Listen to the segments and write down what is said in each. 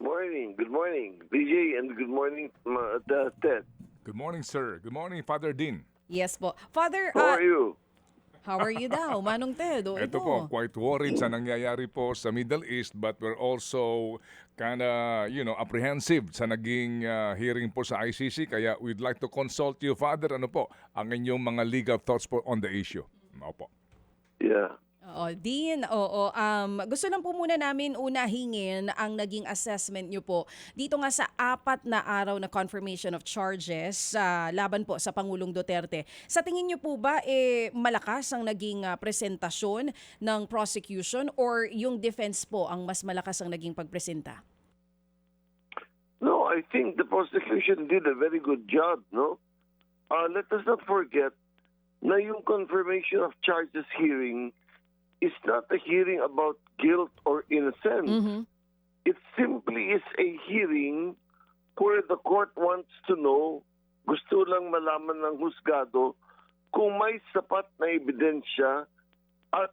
Morning. Good morning, BJ, and good morning, Ted. Good morning, sir. Good morning, Father Dean. Yes po. Father, How are you? how are you daw? Manong Ted, o Ito po, ito. quite worried sa nangyayari po sa Middle East, but we're also apprehensive sa naging hearing po sa ICC. Kaya we'd like to consult you, Father. Ano po ang inyong mga legal thoughts po on the issue? Opo. Yeah. Oo, Dean, oo. Gusto lang po muna namin hingin ang naging assessment nyo po dito nga sa 4 na araw na confirmation of charges laban po sa Pangulong Duterte. Sa tingin nyo po ba malakas ang naging presentasyon ng prosecution or yung defense po ang mas malakas ang naging pagpresenta? No, I think the prosecution did a very good job, no? Let us not forget na yung confirmation of charges hearing is not a hearing about guilt or innocence. Mm-hmm. It simply is a hearing where the court wants to know, gusto lang malaman ng husgado, kung may sapat na ebidensya at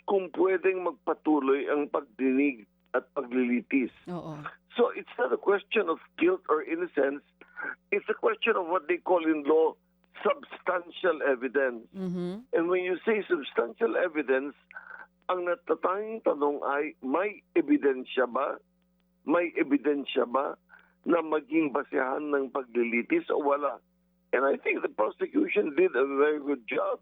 kung pwedeng magpatuloy ang pagdinig at paglilitis. Oo. So it's not a question of guilt or innocence. It's a question of what they call in law substantial evidence. Mm-hmm. And when you say substantial evidence, ang natatanging tanong ay may ebidensya ba? May ebidensya ba na maging basehan ng paglilitis o wala? And I think the prosecution did a very good job.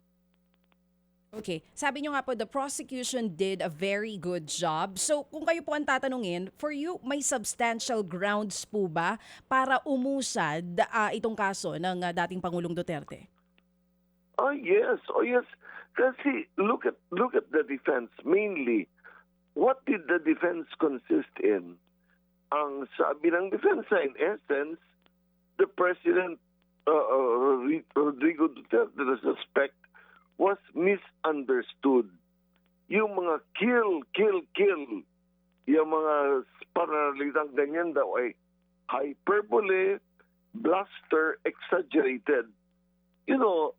Okay. Sabi nyo nga po, the prosecution did a very good job. So, kung kayo po ang tatanungin, for you, may substantial grounds po ba para umusad itong kaso ng dating Pangulong Duterte? Oh yes. Kasi look at the defense mainly. What did the defense consist in? Ang sabi ng defense in essence, the president Rodrigo Duterte, the suspect, was misunderstood. Yung mga kill, yung mga pananalitang ganyan daw ay hyperbole, bluster, exaggerated. You know,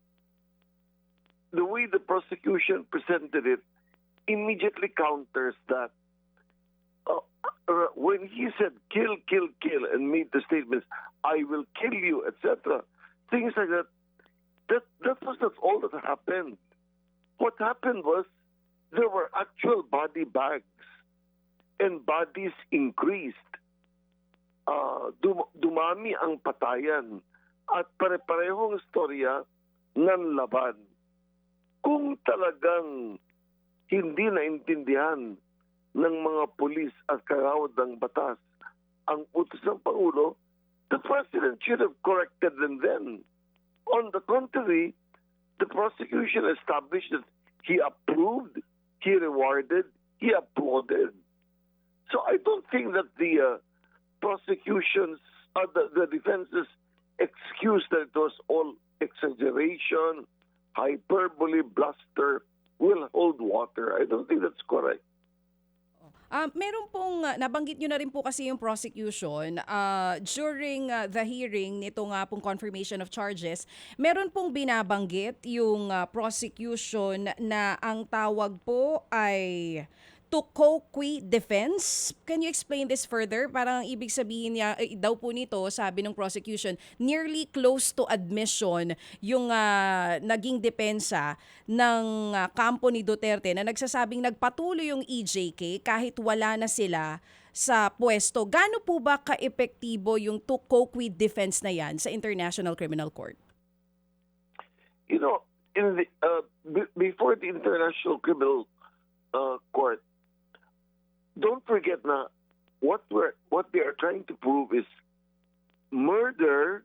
the way the prosecution presented it immediately counters that. When he said kill, and made the statements, I will kill you, etc., things like that, that was not all that happened. What happened was there were actual body bags and bodies increased. Dumami ang patayan at pare-parehong istorya ng laban. Kung talagang hindi naintindihan ng mga pulis at kagawad ng batas ang utos ng Pangulo, the President should have corrected them then. On the contrary, the prosecution established that he approved, he rewarded, he applauded. So I don't think that the prosecution's, the defense's excuse that it was all exaggeration, hyperbole, bluster, will hold water. I don't think that's correct. Meron pong, nabanggit nyo na rin po kasi yung prosecution, during the hearing nito nga pong confirmation of charges, meron pong binabanggit yung prosecution na ang tawag po ay Tukoqui defense. Can you explain this further? Parang ibig sabihin niya, daw po nito, sabi ng prosecution, nearly close to admission yung naging depensa ng kampo ni Duterte na nagsasabing nagpatuloy yung EJK kahit wala na sila sa pwesto. Gaano po ba ka-epektibo yung Tukoqui defense na yan sa International Criminal Court? You know, in the, before the International Criminal Court, don't forget na what they are trying to prove is murder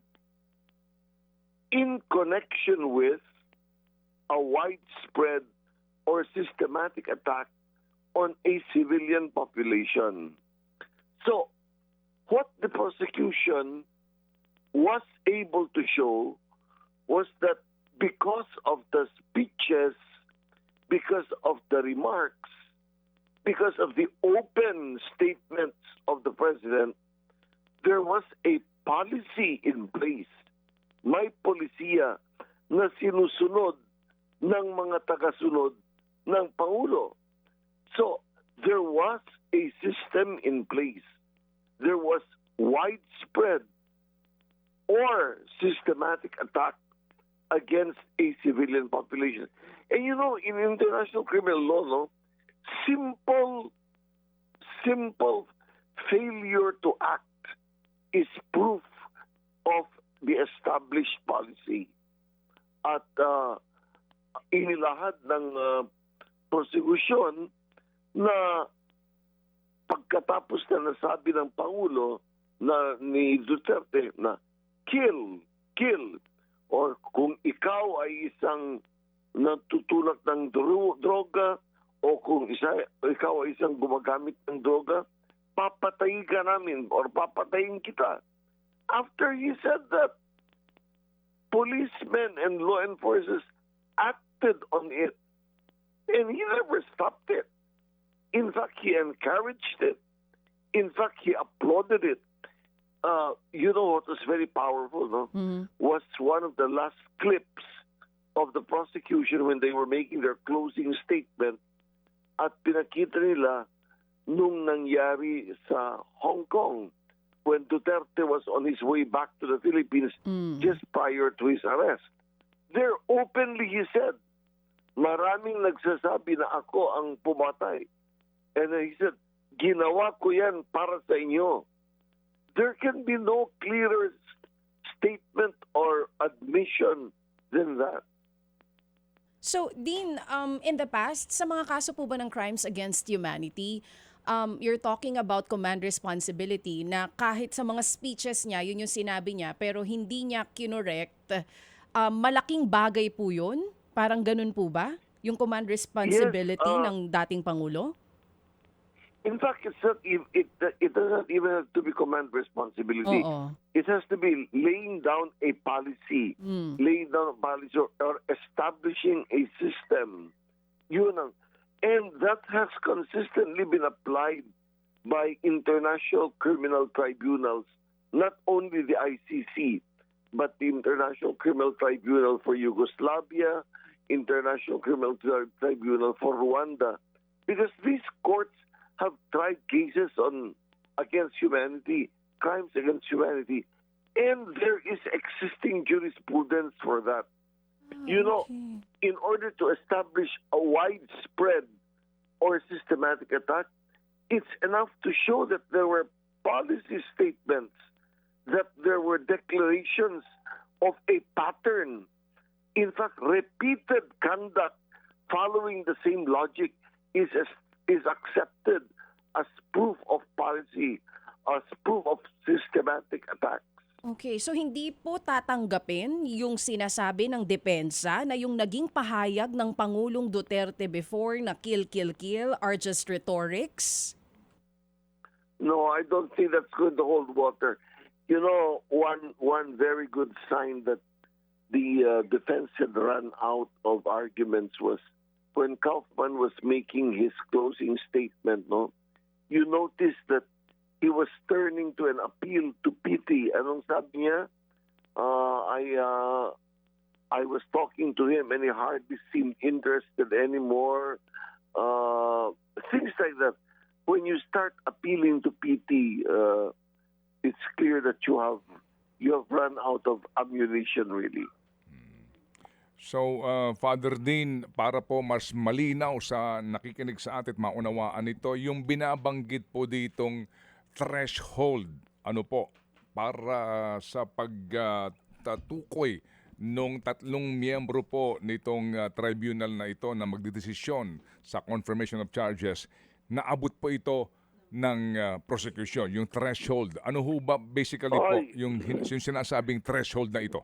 in connection with a widespread or systematic attack on a civilian population. So, what the prosecution was able to show was that because of the speeches, because of the remarks, because of the open statements of the president, there was a policy in place. May polisiya na sinusunod ng mga tagasunod ng Pangulo. So, there was a system in place. There was or systematic attack against a civilian population. And you know, in international criminal law, no, simple failure to act is proof of the established policy. At inilahad ng prosecution na pagkatapos na nasabi ng Pangulo na ni Duterte na kill, or kung ikaw ay isang natutulak ng droga o kung ikaw ay isang gumagamit ng droga, papatayin ka namin or papatayin kita. After he said that, policemen and law enforcers acted on it, and he never stopped it. In fact, he encouraged it. In fact, he applauded it. You know what was very powerful, no? Was one of the last clips of the prosecution when they were making their closing statement at pinakita nila nung nangyari sa Hong Kong when Duterte was on his way back to the Philippines just prior to his arrest. There openly he said, maraming nagsasabi na ako ang pumatay. And he said, ginawa ko yan para sa inyo. There can be no clearer statement or admission than that. So, Dean, in the past, sa mga kaso po ba ng crimes against humanity, you're talking about command responsibility na kahit sa mga speeches niya, yun yung sinabi niya, pero hindi niya kinorekt, malaking bagay po yun? Parang ganun po ba? Yung command responsibility ng dating Pangulo? In fact, it doesn't even have to be command responsibility. Oo. It has to be laying down a policy, laying down a policy or establishing a system. Yun ang, and that has consistently been applied by international criminal tribunals, not only the ICC, but the International Criminal Tribunal for Yugoslavia, International Criminal Tribunal for Rwanda, because these courts have tried cases against humanity, crimes against humanity, and there is existing jurisprudence for that. You know, in order to establish a widespread or systematic attack, it's enough to show that there were policy statements, that there were declarations of a pattern. In fact, repeated conduct following the same logic is accepted as proof of policy, as proof of systematic attacks. Okay, so hindi po tatanggapin yung sinasabi ng depensa na yung naging pahayag ng Pangulong Duterte before na kill are just rhetorics? No, I don't think that's going to hold water. You know, one very good sign that the defense had run out of arguments was when Kaufman was making his closing statement, no, you notice that he was turning to an appeal to pity. Anong sabi niya? I was talking to him and he hardly seemed interested anymore. Things like that. When you start appealing to pity, it's clear that you have run out of ammunition, really. So, Father Dean, para po mas malinaw sa nakikinig sa atin, maunawaan ito, yung binabanggit po ditong threshold, ano po, para sa pagtatukoy nung tatlong miyembro po nitong tribunal na ito na magdedesisyon sa confirmation of charges, naabot po ito ng prosecution, yung threshold. Ano ho ba basically po yung sinasabing threshold na ito?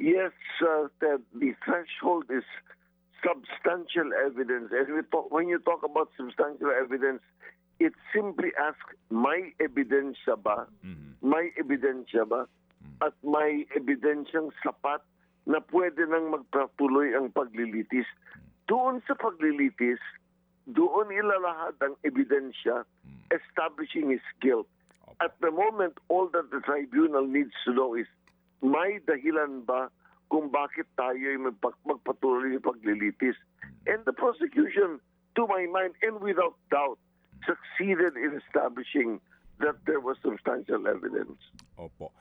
Yes, Ted, the threshold is substantial evidence. And when you talk about substantial evidence, it simply asks, may ebidensya ba? May ebidensya ba? At may ebidensyang sapat na pwede nang magpatuloy ang paglilitis. Doon sa paglilitis, doon ilalahad ang ebidensya establishing his guilt. At the moment, all that the tribunal needs to know is, may dahilan ba kung bakit tayo ay magpatuloy ng paglilitis? And the prosecution, to my mind, and without doubt, succeeded in establishing that there was substantial evidence. Opo.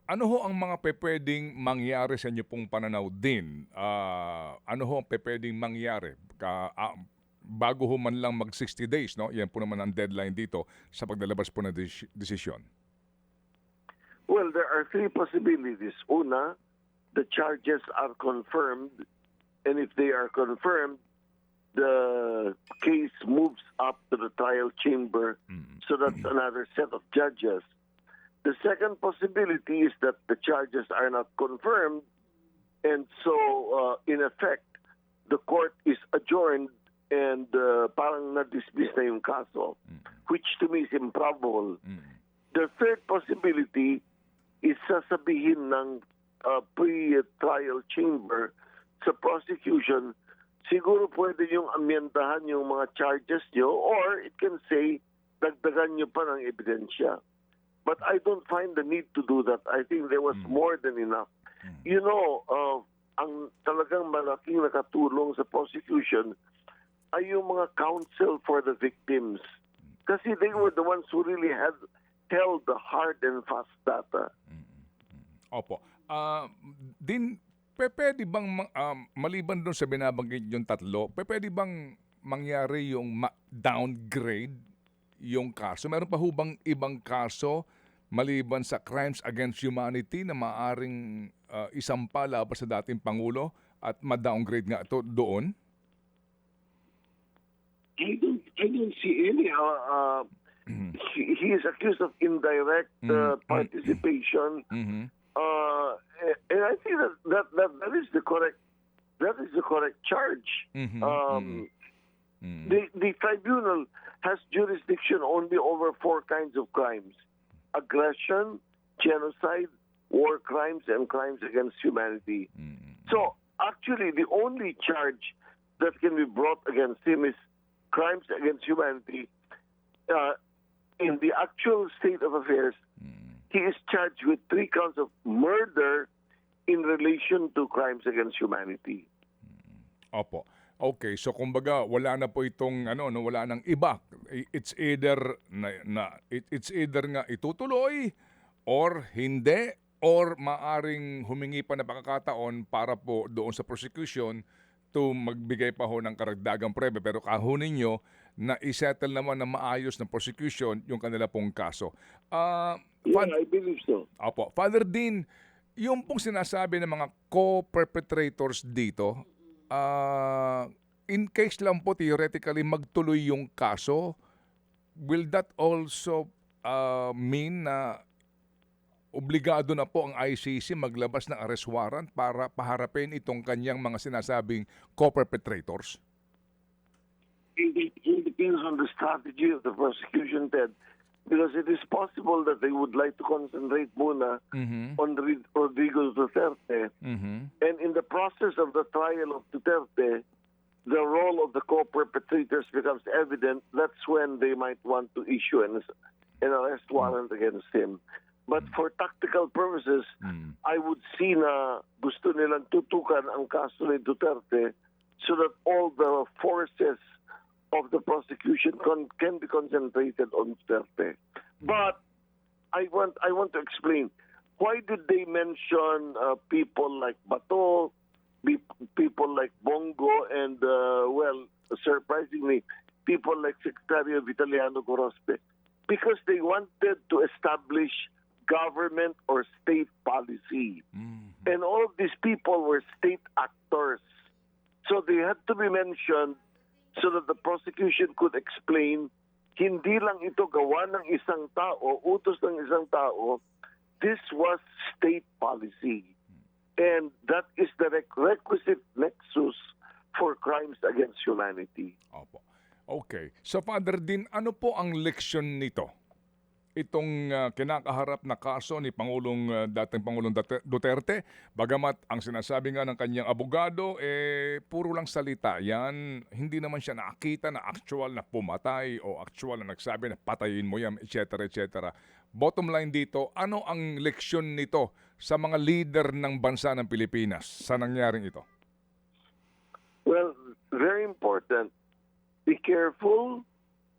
Ano ho ang mga pwedeng mangyari sa inyo pong pananaw din? Ano ho ang pwedeng mangyari bago ho man lang mag 60 days, no? Yan po naman ang deadline dito sa paglalabas po ng desisyon. Well, there are three possibilities. Una, the charges are confirmed, and if they are confirmed, the case moves up to the trial chamber, so that's another set of judges. The second possibility is that the charges are not confirmed, and so in effect, the court is adjourned and parang na-dismiss na yung kaso, which to me is improbable. The third possibility is sasabihin ng pre-trial chamber sa prosecution, siguro pwede yung amyendahan yung mga charges nyo, or it can say, dagdagan nyo pa ng ebidensya. But I don't find the need to do that. I think there was more than enough. You know, ang talagang malaking nakatulong sa prosecution ay yung mga counsel for the victims. Kasi they were the ones who really held the hard and fast data. Opo. Pwede bang, maliban doon sa binabanggit yung tatlo, pwede bang mangyari yung downgrade yung kaso? Meron pa hubang ibang kaso maliban sa crimes against humanity na maaring isampa laban sa dating Pangulo at ma-downgrade nga ito doon? I don't see any. He is accused of indirect participation. And I think that is the correct charge. The tribunal has jurisdiction only over four kinds of crimes: aggression, genocide, war crimes, and crimes against humanity. So actually, the only charge that can be brought against him is crimes against humanity. In the actual state of affairs, he is charged with 3 counts of murder in relation to crimes against humanity. Opo. Okay, so kumbaga wala na po itong wala nang iba. It's either it's either nga itutuloy or hindi, or maaring humingi pa na pagkakataon para po doon sa prosecution to magbigay pa ho ng karagdagang prebe, pero kahunin nyo na isettle naman na maayos ng prosecution yung kanila pong kaso. I believe so. Opo. Father Dean, yung pong sinasabi ng mga co-perpetrators dito, in case lang po theoretically magtuloy yung kaso, will that also mean na obligado na po ang ICC maglabas ng arrest warrant para paharapin itong kanyang mga sinasabing co-perpetrators? It depends on the strategy of the prosecution, Ted. Because it is possible that they would like to concentrate muna on Rodrigo Duterte. And in the process of the trial of Duterte, the role of the co-perpetrators becomes evident. That's when they might want to issue an arrest warrant against him. But for tactical purposes, I would see na gusto nilang tutukan ang kaso ni Duterte so that all the forces of the prosecution can be concentrated on Duterte. But I want to explain, why did they mention people like Bato, people like Bongo, and surprisingly, people like Secretary Vitaliano Gorospe? Because they wanted to establish government or state policy. And all of these people were state actors. So they had to be mentioned so that the prosecution could explain, hindi lang ito gawa ng isang tao, utos ng isang tao, this was state policy. And that is the requisite nexus for crimes against humanity. Opo. Okay. So Father Dean, ano po ang leksyon nito? Itong kinakaharap na kaso ni dating Pangulong Duterte, bagamat ang sinasabi nga ng kanyang abogado, puro lang salita yan, hindi naman siya nakita na actual na pumatay o actual na nagsabi na patayin mo yan, etc. etc. Bottom line dito, ano ang leksyon nito sa mga leader ng bansa ng Pilipinas sa nangyaring ito? Well, very important. Be careful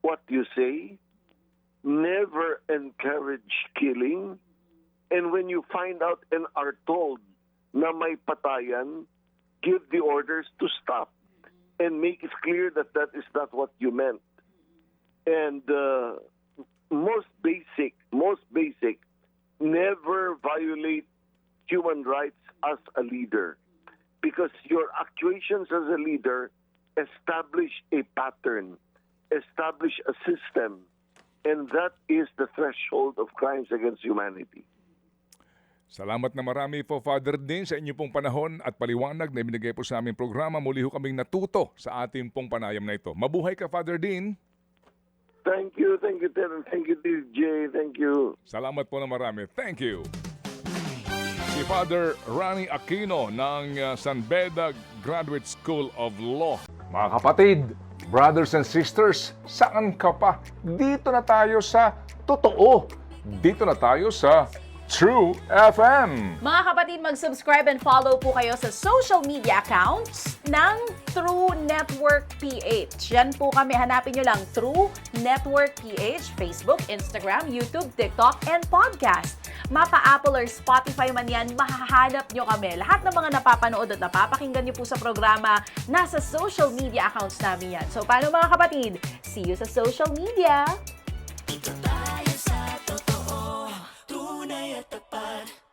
what you say. Never encourage killing. And when you find out and are told na may patayan, give the orders to stop and make it clear that that is not what you meant. And most basic, never violate human rights as a leader, because your actuations as a leader establish a pattern, establish a system, and that is the threshold of crimes against humanity. Salamat na marami po, Father Dean, sa inyong pong panahon at paliwanag na ibinigay po sa aming programa. Muli ho kaming natuto sa ating pong panayam na ito. Mabuhay ka, Father Dean. Thank you, Ted, and thank you, DJ. Thank you. Salamat po na marami. Thank you. Si Father Rani Aquino ng San Beda Graduate School of Law. Mga kapatid, brothers and sisters, saan ka pa? Dito na tayo sa totoo. Dito na tayo sa True FM. Mga kapatid, mag-subscribe and follow po kayo sa social media accounts ng True Network PH. Yan po kami. Hanapin nyo lang True Network PH, Facebook, Instagram, YouTube, TikTok, and podcast. Mapa-Apple or Spotify man yan, mahahanap nyo kami. Lahat ng mga napapanood at napapakinggan nyo po sa programa, nasa social media accounts namin yan. So, paano mga kapatid? See you sa social media! Dito tayo sa totoo, tunay at tapat.